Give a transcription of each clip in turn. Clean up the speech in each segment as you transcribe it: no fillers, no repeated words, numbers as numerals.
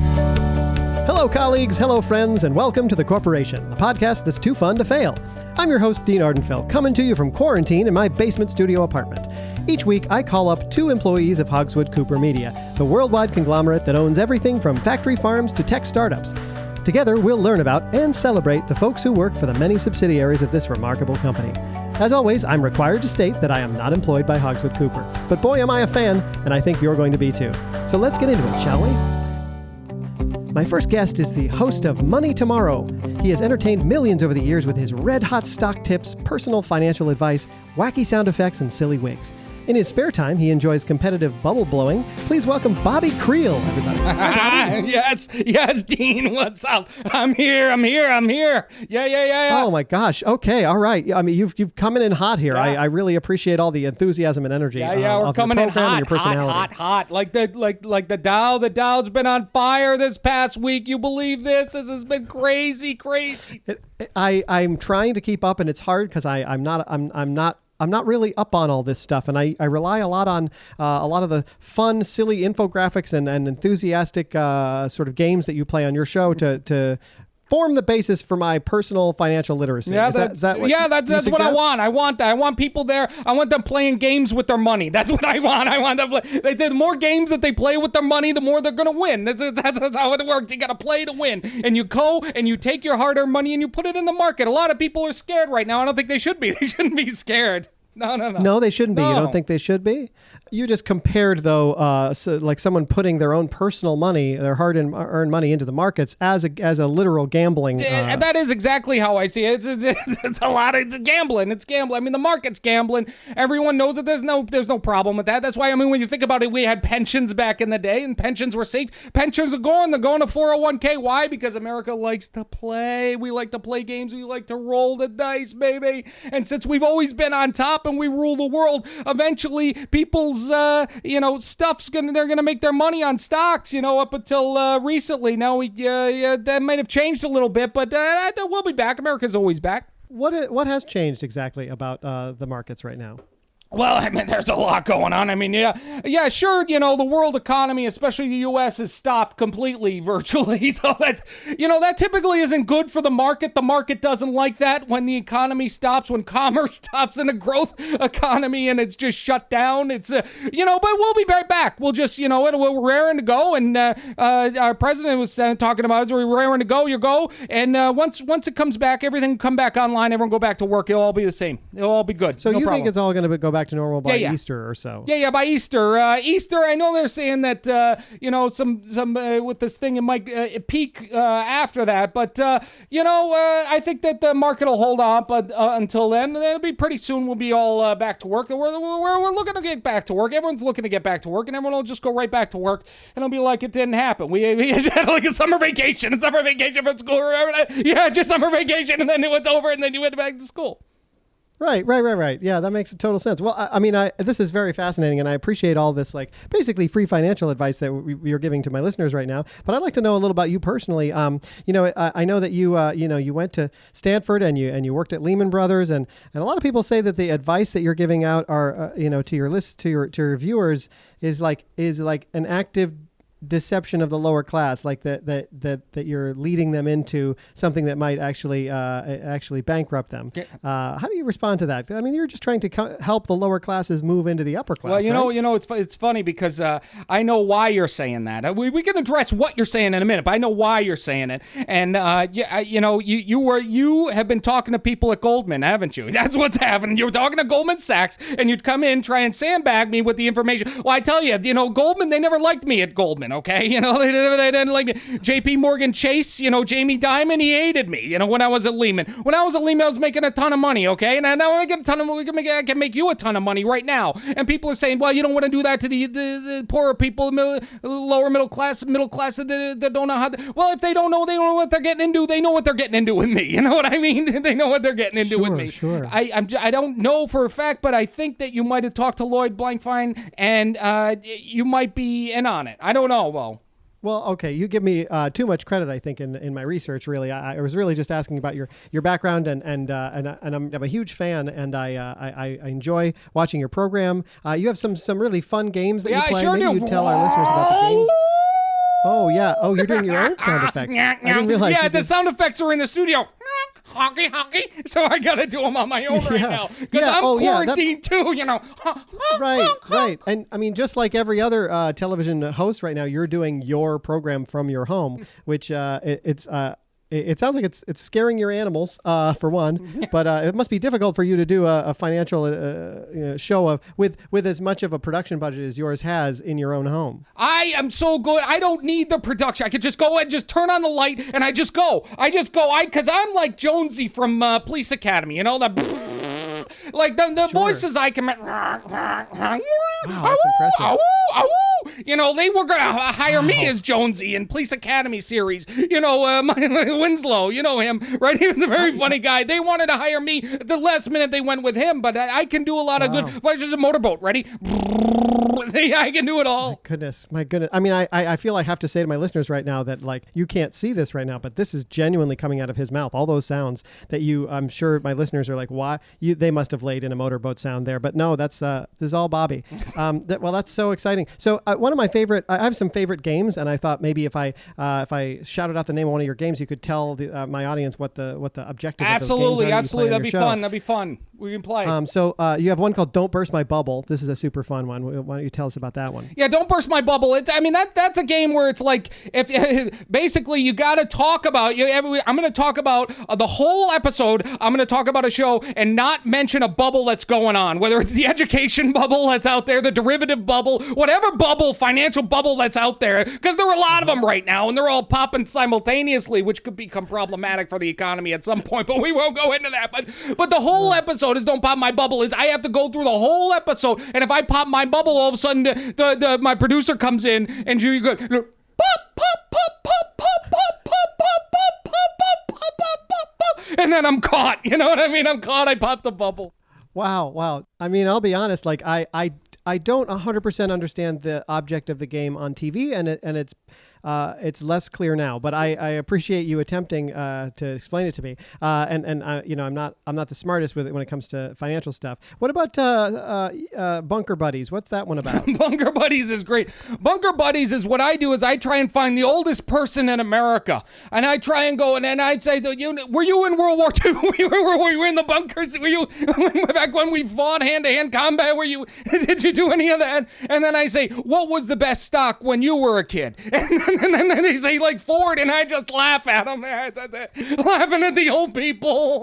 Hello, colleagues. Hello, friends, and welcome to The Corporation, the podcast that's too fun to fail. I'm your host, Dean Ardenfell, coming to you from quarantine in my basement studio apartment. Each week, I call up two employees of Hogswood-Cooper Media, the worldwide conglomerate that owns everything from factory farms to tech startups. Together, we'll learn about and celebrate the folks who work for the many subsidiaries of this remarkable company. As always, I'm required to state that I am not employed by Hogswood-Cooper. But boy, am I a fan, and I think you're going to be too. So let's get into it, shall we? My first guest is the host of Money Tomorrow. He has entertained millions over the years with his red-hot stock tips, personal financial advice, wacky sound effects, and silly wigs. In his spare time, he enjoys competitive bubble blowing. Please welcome Bobby Creel, everybody. Hi, Bobby. Yes, Dean, what's up? I'm here. Yeah. Oh my gosh. Okay, all right. I mean, you've come in hot here. Yeah. I really appreciate all the enthusiasm and energy. We're coming in hot. Like the Dow. The Dow's been on fire this past week. You believe this? This has been crazy. I'm trying to keep up, and it's hard because I'm not really up on all this stuff, and I rely a lot on a lot of the fun, silly infographics and enthusiastic sort of games that you play on your show to form the basis for my personal financial literacy. Yeah, that's what I want. I want that. I want people there. I want them playing games with their money. That's what I want. I want them the more games that they play with their money, the more they're going to win. That's how it works. You got to play to win. And you go and you take your hard-earned money and you put it in the market. A lot of people are scared right now. I don't think they should be. They shouldn't be scared. No. No, they shouldn't be. You don't think they should be? You just compared, though, like someone putting their own personal money, their hard-earned money into the markets as a literal gambling. That is exactly how I see it. It's a lot. It's gambling. It's gambling. I mean, the market's gambling. Everyone knows that there's no problem with that. That's why, I mean, when you think about it, we had pensions back in the day, and pensions were safe. Pensions are going. They're going to 401k. Why? Because America likes to play. We like to play games. We like to roll the dice, baby. And since we've always been on top and we rule the world, eventually people's they're gonna make their money on stocks, up until recently. Now that might have changed a little bit, but we'll be back. America's always back. What has changed exactly about the markets right now? Well, I mean, there's a lot going on. I mean, yeah, sure, the world economy, especially the U.S., has stopped completely, virtually. So that's, that typically isn't good for the market. The market doesn't like that when the economy stops, when commerce stops in a growth economy and it's just shut down. It's, but we'll be right back. We'll just, we're raring to go. And our president was talking about it. We're raring to go. You go. And once it comes back, everything will come back online. Everyone go back to work. It'll all be the same. It'll all be good. So no you problem. think it's all going to go back to normal by Easter or so? Yeah, by Easter. Easter, I know they're saying that, some with this thing, it might peak after that. But, I think that the market will hold on but until then. It'll be pretty soon. We'll be all back to work. We're looking to get back to work. Everyone's looking to get back to work, and everyone will just go right back to work, and it'll be like it didn't happen. We had like a summer vacation from school. Remember that? Yeah, just summer vacation, and then it was over, and then you went back to school. Right. Yeah, that makes a total sense. Well, I mean, this is very fascinating, and I appreciate all this, like, basically free financial advice that you're giving to my listeners right now. But I'd like to know a little about you personally. I know that you went to Stanford and you worked at Lehman Brothers, and a lot of people say that the advice that you're giving out are, to your list, to your viewers is like an active deception of the lower class, like that you're leading them into something that might actually bankrupt them. How do you respond to that? I mean, you're just trying to help the lower classes move into the upper class. Well, it's funny because I know why you're saying that. We can address what you're saying in a minute, but I know why you're saying it. And you have been talking to people at Goldman, haven't you? That's what's happening. You were talking to Goldman Sachs, and you'd come in, try and sandbag me with the information. Well, I tell you, Goldman, they never liked me at Goldman. Okay, they didn't like me. J.P. Morgan Chase, Jamie Dimon, he hated me. When I was at Lehman. When I was at Lehman, I was making a ton of money. Okay, and now I get a ton of money. I can make you a ton of money right now. And people are saying, well, you don't want to do that to the poorer people, lower middle class that don't know how. Well, if they don't know what they're getting into. They know what they're getting into with me. You know what I mean? They know what they're getting into with me. Sure. I don't know for a fact, but I think that you might have talked to Lloyd Blankfein, and you might be in on it. I don't know. Well, okay, you give me too much credit, I think, in my research. Really, I was really just asking about your background, and I'm a huge fan, and I enjoy watching your program. You have some really fun games that you play. Sure Maybe do. you tell our listeners about the games. Oh, yeah. Oh, you're doing your own sound effects. I didn't realize. Yeah, the sound effects are in the studio. Honky, honky. So I got to do them on my own right now. Because I'm quarantined too, Right. And I mean, just like every other television host right now, you're doing your program from your home, which it sounds like it's scaring your animals, for one, but it must be difficult for you to do a financial show with as much of a production budget as yours has in your own home. I am so good. I don't need the production. I could just go and just turn on the light and I just go. Because I'm like Jonesy from Police Academy, like the voices I can make. Wow, that's impressive. They were going to hire me as Jonesy in Police Academy series. Winslow, you know him, right? He was a very funny guy. They wanted to hire me. The last minute they went with him, but I can do a lot of good. Like just a motorboat, ready? I can do it all. My goodness. I mean, I feel I have to say to my listeners right now that like you can't see this right now, but this is genuinely coming out of his mouth. All those sounds that I'm sure my listeners are like, why? They must have laid in a motorboat sound there, but no, this is all Bobby. That's so exciting. So one of my favorite, I have some favorite games, and I thought maybe if I shouted out the name of one of your games, you could tell my audience what the objective of those games are. Absolutely, that'd be fun. We can play. So you have one called Don't Burst My Bubble. This is a super fun one. Why don't you tell us about that one? Yeah, Don't Burst My Bubble. That's a game where it's like, if basically you got to talk about, I'm going to talk about the whole episode. I'm going to talk about a show and not mention a bubble that's going on, whether it's the education bubble that's out there, the derivative bubble, whatever bubble, financial bubble that's out there, because there are a lot of them right now and they're all popping simultaneously, which could become problematic for the economy at some point, but we won't go into that. But the whole episode is Don't Pop My Bubble. Is I have to go through the whole episode, and if I pop my bubble, all of a sudden my producer comes in and you go pop pop pop pop pop pop pop pop pop pop pop pop pop, and then I'm caught. You know what I mean? I'm caught. I popped the bubble. Wow. I mean, I'll be honest. Like I don't 100% understand the object of the game on TV, and it's less clear now. But I appreciate you attempting to explain it to me. And I'm not the smartest with it when it comes to financial stuff. What about Bunker Buddies? What's that one about? Bunker Buddies is great. Bunker Buddies is what I do is I try and find the oldest person in America, and I try and go and I'd say, were you in World War II? were you in the bunkers? Were you back when we fought hand-to-hand combat? Did you do any of that? And then I say, what was the best stock when you were a kid? And then they say like Ford, and I just laugh at them, laughing at the old people.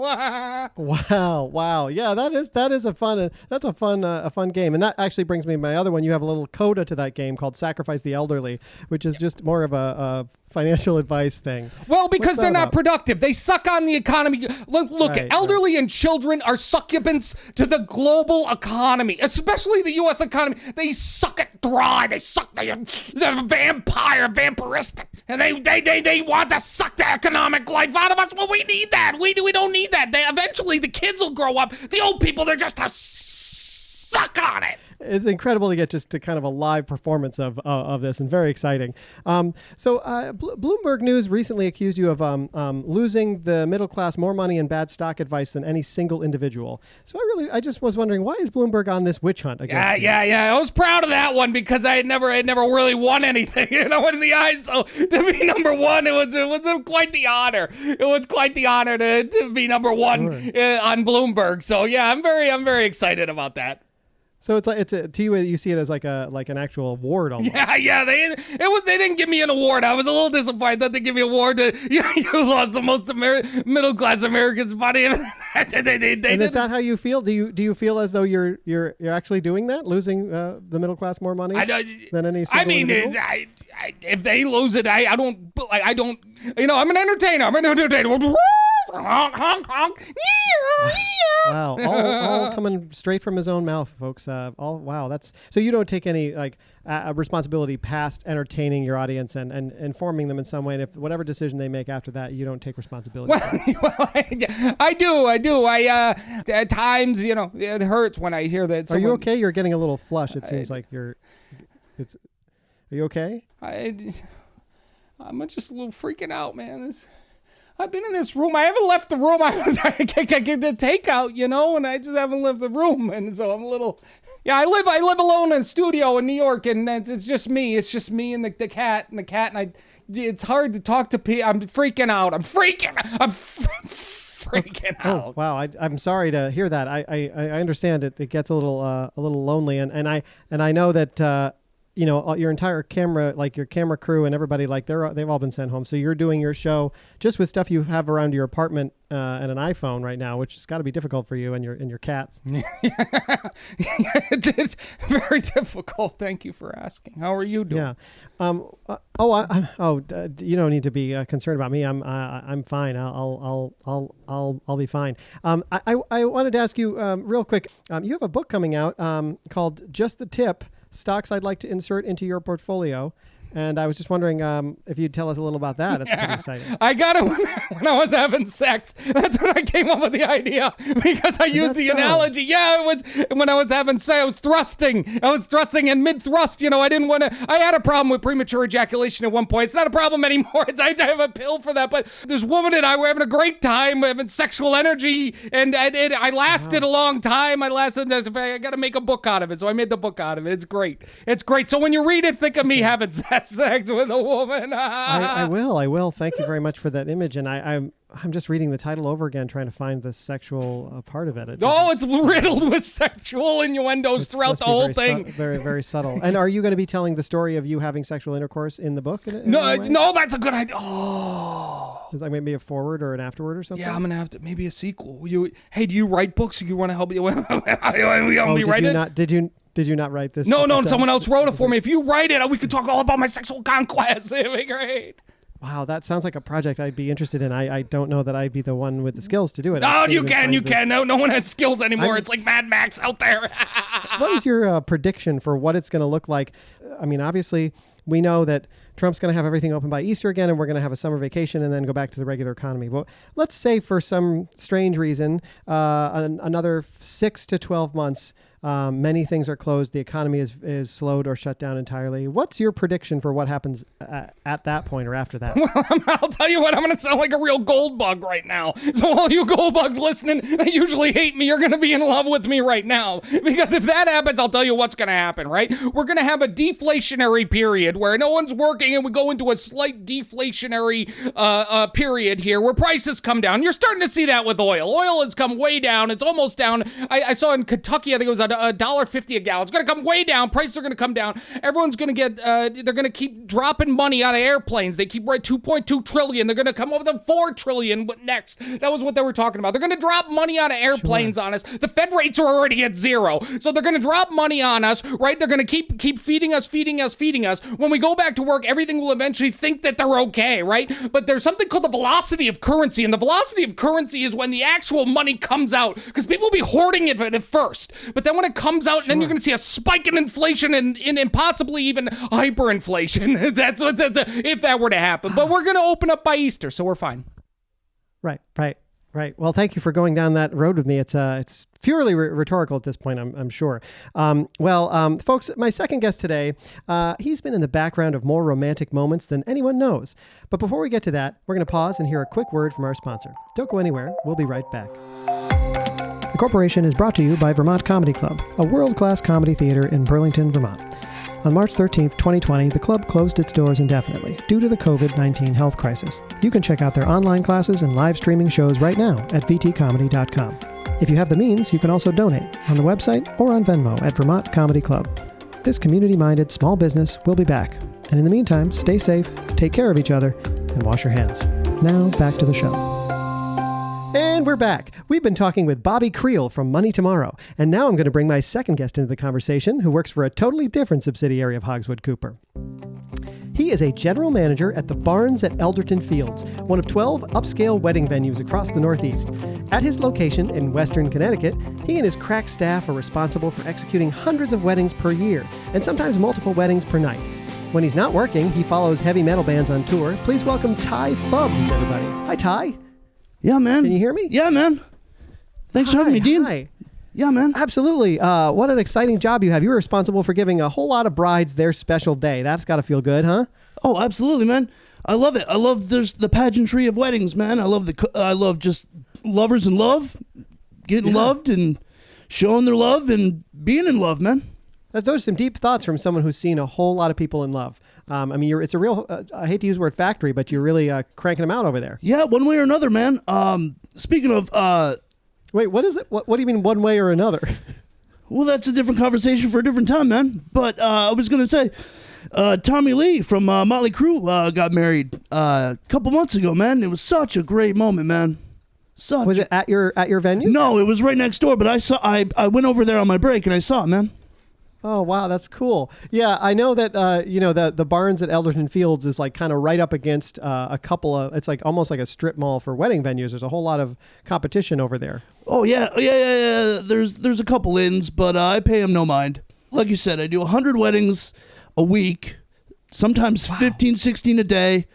Wow. Yeah, that is a fun game, and that actually brings me to my other one. You have a little coda to that game called Sacrifice the Elderly, which is just more of a financial advice thing. Well, because they're not productive. They suck on the economy. Look, elderly and children are succubants to the global economy, especially the U.S. economy. They suck it dry. They suck the vampiristic, and they want to suck the economic life out of us. Well, we need that. We don't need that. Eventually the kids will grow up. The old people, they're just to suck on it. It's incredible to get just to kind of a live performance of this, and very exciting. So Bloomberg News recently accused you of losing the middle class more money and bad stock advice than any single individual. So I just was wondering, why is Bloomberg on this witch hunt against you? Yeah. I was proud of that one because I had never really won anything, in the eyes. So to be number one, it was quite the honor. It was quite the honor to be number one on Bloomberg. So yeah, I'm very excited about that. So to you, you see it as like an actual award almost. Yeah. They didn't give me an award. I was a little disappointed that they give me an award to you lost the most middle class Americans' money. And is that how you feel? Do you feel as though you're actually doing that, losing the middle class more money than any single individual? If they lose it, I don't. I'm an entertainer. Honk, honk, honk. Wow, all coming straight from his own mouth, folks. That's so you don't take any responsibility past entertaining your audience and informing them in some way. And if whatever decision they make after that, you don't take responsibility. Well, I do. At times, it hurts when I hear that. Are you okay? You're getting a little flush. It seems like you're. Are you okay? I'm just a little freaking out, man. I've been in this room. I haven't left the room. I get the takeout, and I just haven't left the room. And so I'm a little, I live alone in a studio in New York, and it's just me. It's just me and the cat, and it's hard to talk to people. I'm freaking out. I'm freaking out. Oh, wow. I'm sorry to hear that. I understand it. It gets a little lonely, and I know that your entire camera, like your camera crew and everybody, like they've all been sent home. So you're doing your show just with stuff you have around your apartment and an iPhone right now, which has got to be difficult for you and your cats. It's very difficult. Thank you for asking. How are you doing? Yeah. You don't need to be concerned about me. I'm fine. I'll be fine. I wanted to ask you real quick. You have a book coming out called Just the Tip: Stocks I'd Like to Insert into Your Portfolio. And I was just wondering if you'd tell us a little about that. It's pretty exciting. I got it when I was having sex. That's when I came up with the idea, because I used the analogy. Yeah, it was when I was having sex. I was thrusting and mid-thrust. I didn't want to. I had a problem with premature ejaculation at one point. It's not a problem anymore. I have a pill for that. But this woman and I were having a great time, having sexual energy, and I lasted a long time. I got to make a book out of it. So I made the book out of it. It's great. It's great. So when you read it, think of me having sex with a woman. I will. Thank you very much for that image. And I'm just reading the title over again, trying to find the sexual part of it. It's riddled with sexual innuendos throughout the whole thing. Very, very subtle. And are you going to be telling the story of you having sexual intercourse in the book? No, that's a good idea. Oh. Is that maybe a forward or an afterword or something? Yeah, I'm going to have to, maybe a sequel. Do you write books? You want to help me? Did you not write this? No, someone else wrote it for me. If you write it, we could talk all about my sexual conquest. It'd be great. Wow, that sounds like a project I'd be interested in. I don't know that I'd be the one with the skills to do it. No, you can. No one has skills anymore. It's like Mad Max out there. What is your prediction for what it's going to look like? I mean, obviously, we know that Trump's going to have everything open by Easter again, and we're going to have a summer vacation and then go back to the regular economy. But let's say for some strange reason, another 6 to 12 months, many things are closed. The economy is slowed or shut down entirely. What's your prediction for what happens at that point or after that? Well, I'll tell you what, I'm going to sound like a real gold bug right now. So all you gold bugs listening that usually hate me, you're going to be in love with me right now. Because if that happens, I'll tell you what's going to happen, right? We're going to have a deflationary period where no one's working, and we go into a slight deflationary period here where prices come down. You're starting to see that with oil. Oil has come way down. It's almost down. I saw in Kentucky, I think it was $1.50 a gallon. It's going to come way down. Prices are going to come down. Everyone's going to get, they're going to keep dropping money out of airplanes. They keep right 2.2 trillion. They're going to come up with a 4 trillion next. That was what they were talking about. They're going to drop money out of airplanes on us. The Fed rates are already at 0. So they're going to drop money on us, right? They're going to keep feeding us. When we go back to work, everything will eventually think that they're okay, right? But there's something called the velocity of currency. And the velocity of currency is when the actual money comes out, because people will be hoarding it at first. But then when it comes out, then you're going to see a spike in inflation and possibly even hyperinflation. That's if that were to happen. But we're going to open up by Easter, so we're fine. Right. Well, thank you for going down that road with me. It's purely rhetorical at this point, I'm sure. Folks, my second guest today, he's been in the background of more romantic moments than anyone knows. But before we get to that, we're going to pause and hear a quick word from our sponsor. Don't go anywhere. We'll be right back. The Corporation is brought to you by Vermont Comedy Club, a world-class comedy theater in Burlington, Vermont. On March 13th, 2020, the club closed its doors indefinitely due to the COVID-19 health crisis. You can check out their online classes and live streaming shows right now at vtcomedy.com. If you have the means, you can also donate on the website or on Venmo at Vermont Comedy Club. This community-minded small business will be back. And in the meantime, stay safe, take care of each other, and wash your hands. Now, back to the show. And we're back. We've been talking with Bobby Creel from Money Tomorrow. And now I'm going to bring my second guest into the conversation, who works for a totally different subsidiary of Hogswood-Cooper. He is a general manager at the Barns at Elderton Fields, one of 12 upscale wedding venues across the Northeast. At his location in Western Connecticut, he and his crack staff are responsible for executing hundreds of weddings per year, and sometimes multiple weddings per night. When he's not working, he follows heavy metal bands on tour. Please welcome Ty Fubbs, everybody. Hi, Ty. Yeah, man. Can you hear me? Yeah, man. Thanks for having me, Dean. Hi. Yeah, man. Absolutely. What an exciting job you have. You're responsible for giving a whole lot of brides their special day. That's got to feel good, huh? Oh, absolutely, man. I love it. I love there's the pageantry of weddings, man. I love just lovers in love, getting loved and showing their love and being in love, man. Those are some deep thoughts from someone who's seen a whole lot of people in love. I mean, it's a real, I hate to use the word factory, but you're really cranking them out over there. Yeah, one way or another, man. Speaking of... Wait, what is it? What do you mean one way or another? Well, that's a different conversation for a different time, man. But I was going to say, Tommy Lee from Motley Crue got married a couple months ago, man. It was such a great moment, man. Was it at your venue? No, it was right next door, but I went over there on my break and I saw it, man. Oh, wow, that's cool. Yeah, I know that, the Barns at Elderton Fields is like kind of right up against a couple of, it's like almost like a strip mall for wedding venues. There's a whole lot of competition over there. Oh, yeah. There's a couple inns, but I pay them no mind. Like you said, I do 100 weddings a week, sometimes 15, 16 a day.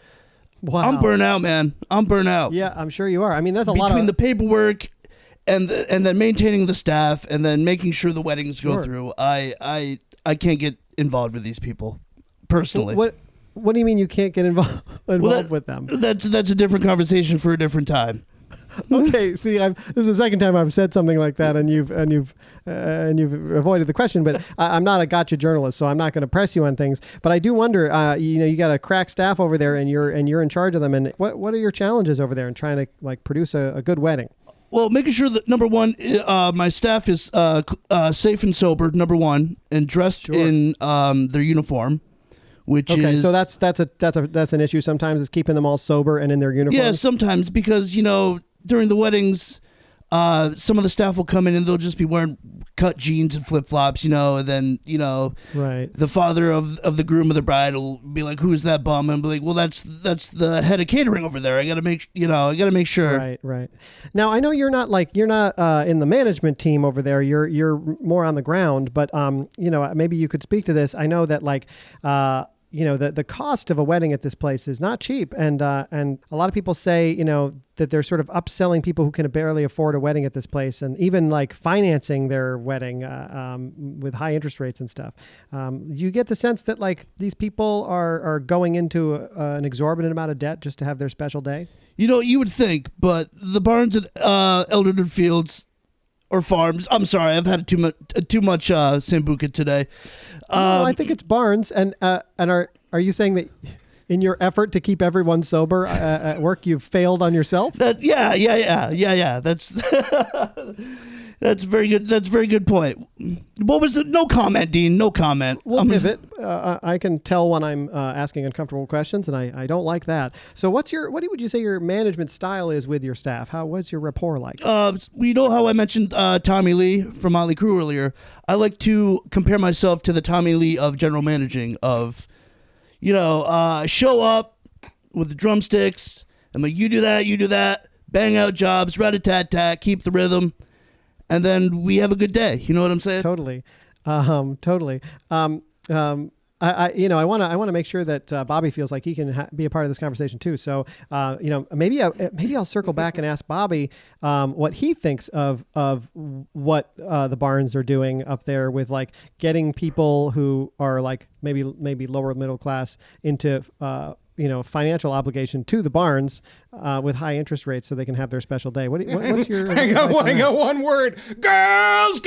Wow. I'm burnt out, man. I'm burnt out. Yeah, I'm sure you are. I mean, that's a lot between the paperwork and then maintaining the staff and then making sure the weddings go through. I can't get involved with these people personally. What do you mean you can't get involved with them? That's a different conversation for a different time. Okay, see, this is the second time I've said something like that, and you've avoided the question. But I'm not a gotcha journalist, so I'm not going to press you on things. But I do wonder, you got a crack staff over there, and you're in charge of them. And what are your challenges over there in trying to like produce a good wedding? Well, making sure that number one, my staff is safe and sober. Number one, and dressed in their uniform, which is so that's an issue sometimes, is keeping them all sober and in their uniform. Yeah, sometimes because during the weddings, some of the staff will come in and they'll just be wearing cut jeans and flip flops, and then right. The father of the groom of the bride will be like, "Who's that bum?" And be like, "Well, that's the head of catering over there. I got to make sure." Right. Now I know you're not in the management team over there. You're more on the ground, but maybe you could speak to this. I know that the cost of a wedding at this place is not cheap, and a lot of people say that they're sort of upselling people who can barely afford a wedding at this place, and even like financing their wedding with high interest rates and stuff. You get the sense that like these people are going into an exorbitant amount of debt just to have their special day. You would think, but the Barns at Elderton Fields or Farms. I'm sorry, I've had too much Sambuca today. No, I think it's Barnes, and are you saying that in your effort to keep everyone sober at work, you've failed on yourself? Yeah. That's very good. That's a very good point. What was no comment, Dean? No comment. We'll pivot. I can tell when I'm asking uncomfortable questions, and I don't like that. So what would you say your management style is with your staff? What's your rapport like? You know how I mentioned Tommy Lee from Motley Crue earlier? I like to compare myself to the Tommy Lee of general managing of, show up with the drumsticks. I'm like, you do that, bang out jobs, rat-a-tat-tat, keep the rhythm. And then we have a good day. You know what I'm saying? Totally. Totally. I want to make sure that Bobby feels like he can be a part of this conversation too. So, maybe I'll circle back and ask Bobby what he thinks of what the Barns are doing up there with like getting people who are like maybe lower middle class into financial obligation to the Barns with high interest rates so they can have their special day. What's your I got one word. Girls.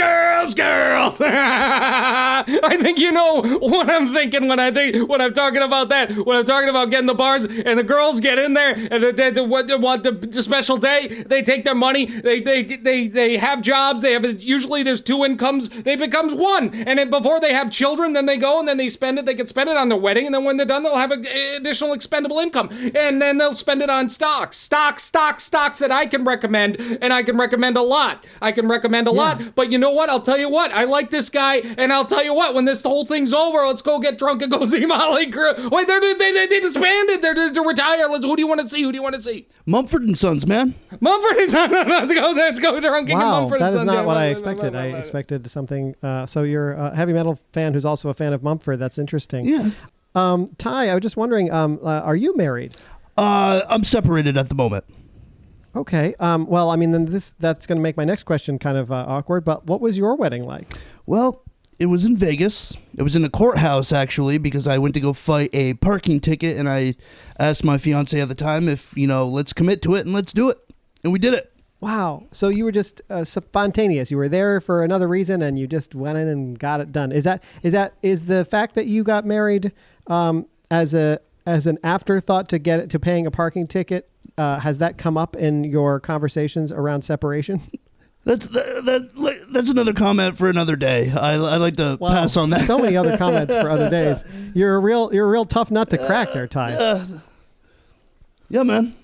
I think you know what I'm thinking when I'm talking about that. When I'm talking about getting the Barns and the girls get in there and they want the special day. They take their money. They have jobs. Usually there's two incomes. They becomes one. And then before they have children, then they go and then they spend it. They can spend it on their wedding. And then when they're done, they'll have additional expendable income. And then they'll spend it on stocks that I can recommend, and I can recommend a lot. But you know what? I'll tell you what. I like this guy, and I'll tell you what. When this whole thing's over, let's go get drunk and go see Motley Crue. Wait, they disbanded. They're retired. Who do you want to see? Mumford and Sons, man. Mumford and Sons. Let's go drunk and get Mumford and Sons. That is not what I expected. I expected something. So you're a heavy metal fan who's also a fan of Mumford. That's interesting. Yeah. Ty, I was just wondering, are you married? I'm separated at the moment. Okay. Well, I mean, then that's going to make my next question kind of awkward, but what was your wedding like? Well, It was in Vegas. It was in a courthouse, actually, because I went to go fight a parking ticket, and I asked my fiance at the time if, let's commit to it and let's do it. And we did it. Wow. So you were just spontaneous. You were there for another reason, and you just went in and got it done. Is the fact that you got married as an afterthought to paying a parking ticket? Has that come up in your conversations around separation? That's another comment for another day. I like to pass on that. So many other comments for other days. You're a real tough nut to crack there, Ty. Yeah, man.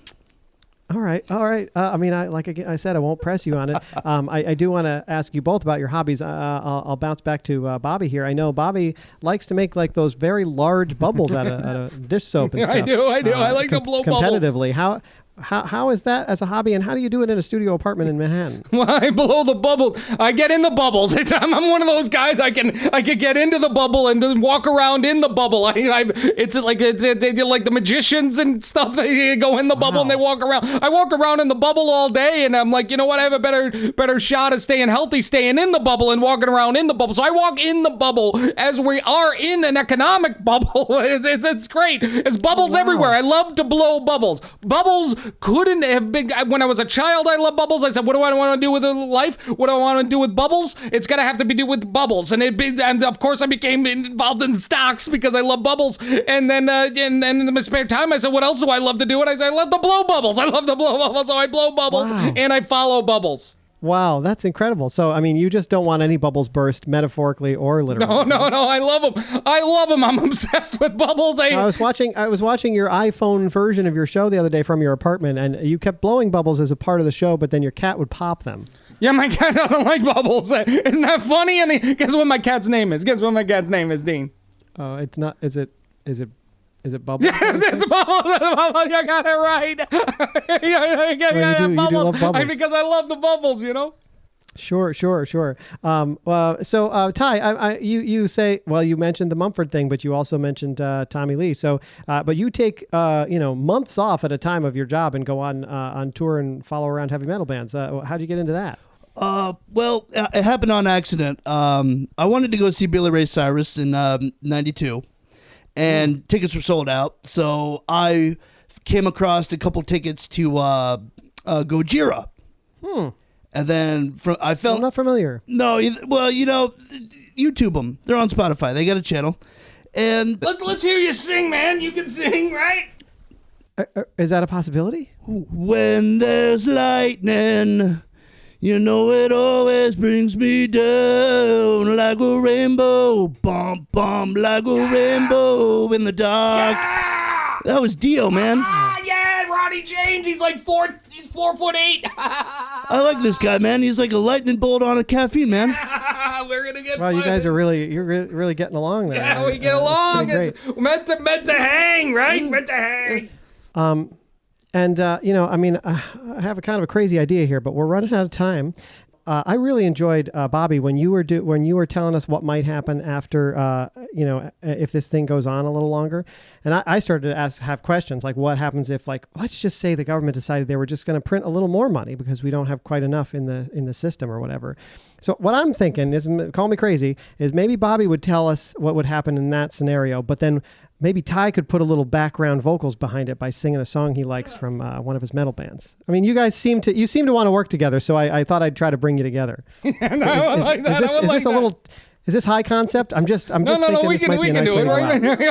All right. Like I said, I won't press you on it. I do want to ask you both about your hobbies. I'll bounce back to Bobby here. I know Bobby likes to make like those very large bubbles out of dish soap and stuff. I do. I like to blow competitively. bubbles. How is that as a hobby, and how do you do it in a studio apartment in Manhattan? Well, I blow the bubble. I get in the bubbles. I'm one of those guys. I can get into the bubble and then walk around in the bubble. It's like they like the magicians and stuff. They go in the bubble and they walk around. I walk around in the bubble all day, and I'm like, you know what? I have a better shot at staying healthy, staying in the bubble and walking around in the bubble. So I walk in the bubble as we are in an economic bubble. It's great. There's bubbles everywhere. I love to blow bubbles. Bubbles couldn't have been. When I was a child, I loved bubbles. I said, what do I want to do with life? What do I want to do with bubbles? It's got to have to be do with bubbles. And of course I became involved in stocks because I love bubbles. And then in my spare time, I said, what else do I love to do? And I said, I love to blow bubbles. So I blow bubbles and I follow bubbles. Wow, that's incredible. So, you just don't want any bubbles burst, metaphorically or literally. No, I love them. I'm obsessed with bubbles. I was watching your iPhone version of your show the other day from your apartment, and you kept blowing bubbles as a part of the show, but then your cat would pop them. Yeah, my cat doesn't like bubbles. Isn't that funny? And guess what my cat's name is? Dean? Oh, it's not. Is it Bubbles? Yeah, it's Bubbles. You got it right. You do love Bubbles. Because I love the bubbles, Sure. So Ty, you say, you mentioned the Mumford thing, but you also mentioned Tommy Lee. So, but you take months off at a time of your job and go on tour and follow around heavy metal bands. How'd you get into that? It happened on accident. I wanted to go see Billy Ray Cyrus in '92. And tickets were sold out, so I came across a couple tickets to Gojira. And then I felt... I'm not familiar. No, YouTube them. They're on Spotify. They got a channel. And let's hear you sing, man. You can sing, right? Is that a possibility? When there's lightning... it always brings me down like a rainbow, bump, bump, like a rainbow in the dark. Yeah! That was Dio, man. Yeah, Ronnie James. He's 4'8". I like this guy, man. He's like a lightning bolt on a caffeine, man. We're gonna get. Wow, you guys are really getting along there. Yeah, we get along. It's meant to hang, right? Meant to hang. And, I have a kind of a crazy idea here, but we're running out of time. I really enjoyed, Bobby, when you were telling us what might happen after, if this thing goes on a little longer. And I started to have questions like, what happens if, let's just say the government decided they were just going to print a little more money because we don't have quite enough in the system or whatever. So what I'm thinking is, call me crazy, is maybe Bobby would tell us what would happen in that scenario, but then maybe Ty could put a little background vocals behind it by singing a song he likes from one of his metal bands. You guys seem to want to work together, so I thought I'd try to bring you together. Is this high concept? I'm just thinking we this might be a nice can do way it. to relax.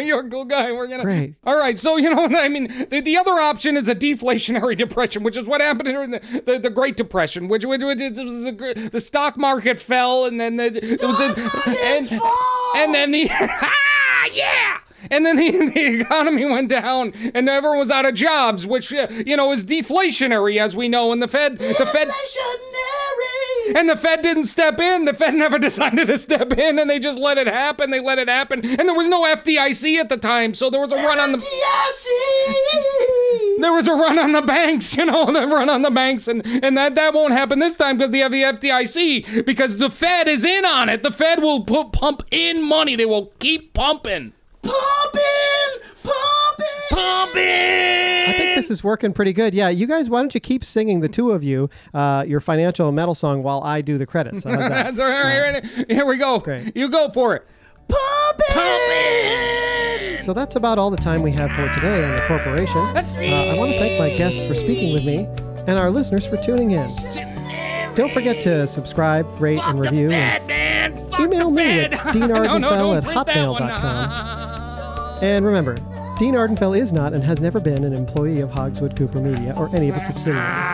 You're a cool guy. We're gonna. Great. All right. So the other option is a deflationary depression, which is what happened during the Great Depression, which was the stock market fell, and then and then the yeah. And then the economy went down, and everyone was out of jobs, which is deflationary, as we know. And the Fed. And the Fed didn't step in. The Fed never decided to step in, and they just let it happen. They let it happen. And there was no FDIC at the time, so there was a run on the... There was a run on the banks, the run on the banks, and that won't happen this time because they have the FDIC, because the Fed is in on it. The Fed will pump in money. They will keep pumping. Pumping! I think this is working pretty good. Yeah, you guys, why don't you keep singing, the two of you, your financial metal song while I do the credits? How's that? That's all right. Here we go. Great. You go for it. Pump it! So that's about all the time we have for today on The Corporation. I want to thank my guests for speaking with me and our listeners for tuning in. Don't forget to subscribe, rate, and review. And email me at deanardenfell@hotmail.com. And remember, Dean Ardenfell is not and has never been an employee of Hogswood-Cooper Media or any of its subsidiaries.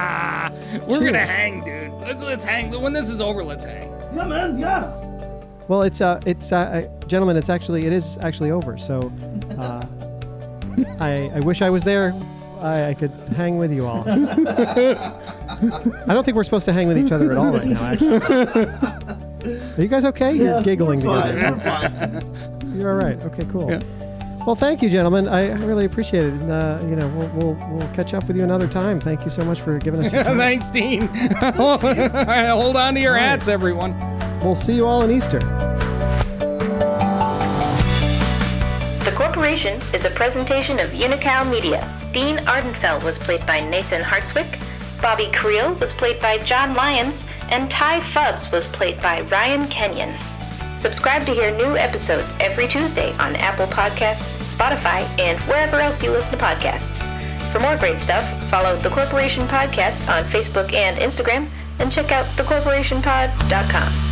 We're going to hang, dude. Let's hang. When this is over, let's hang. Yeah, man, yeah. Well, gentlemen, it is actually over. So, I wish I was there. I could hang with you all. I don't think we're supposed to hang with each other at all right now, actually. Are you guys okay? Yeah, You're giggling together. We're fine. You're all right. Okay, cool. Yeah. Well, thank you, gentlemen. I really appreciate it. We'll catch up with you another time. Thank you so much for giving us your time. Thanks, Dean. Hold on to your hats, everyone. We'll see you all in Easter. The Corporation is a presentation of Unicow Media. Dean Ardenfell was played by Nathan Hartswick, Bobby Creel was played by John Lyons, and Ty Fubbs was played by Ryan Kenyon. Subscribe to hear new episodes every Tuesday on Apple Podcasts, Spotify, and wherever else you listen to podcasts. For more great stuff, follow The Corporation Podcast on Facebook and Instagram, and check out thecorporationpod.com.